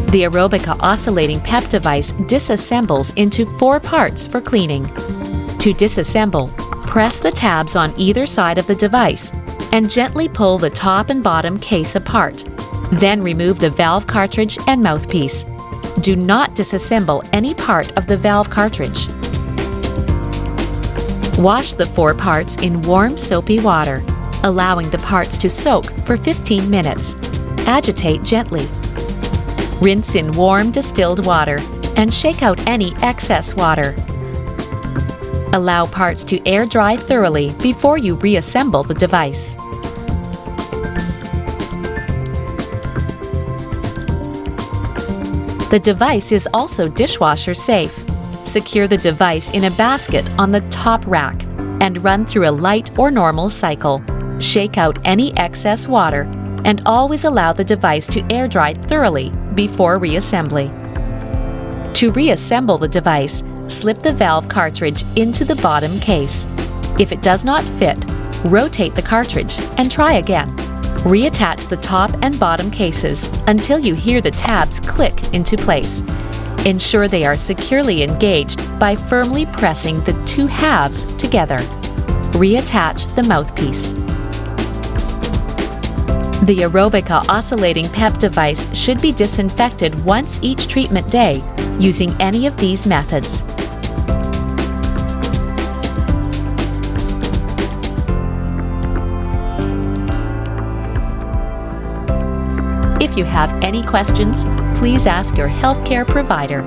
The AEROBIKA oscillating PEP device disassembles into 4 parts for cleaning. To disassemble, press the tabs on either side of the device and gently pull the top and bottom case apart. Then remove the valve cartridge and mouthpiece. Do not disassemble any part of the valve cartridge. Wash the 4 parts in warm soapy water, allowing the parts to soak for 15 minutes. Agitate gently. Rinse in warm distilled water and shake out any excess water. Allow parts to air dry thoroughly before you reassemble the device. The device is also dishwasher safe. Secure the device in a basket on the top rack and run through a light or normal cycle. Shake out any excess water and always allow the device to air dry thoroughly before reassembly. To reassemble the device, slip the valve cartridge into the bottom case. If it does not fit, rotate the cartridge and try again. Reattach the top and bottom cases until you hear the tabs click into place. Ensure they are securely engaged by firmly pressing the 2 halves together. Reattach the mouthpiece. The AEROBIKA oscillating PEP device should be disinfected once each treatment day using any of these methods. If you have any questions, please ask your healthcare provider.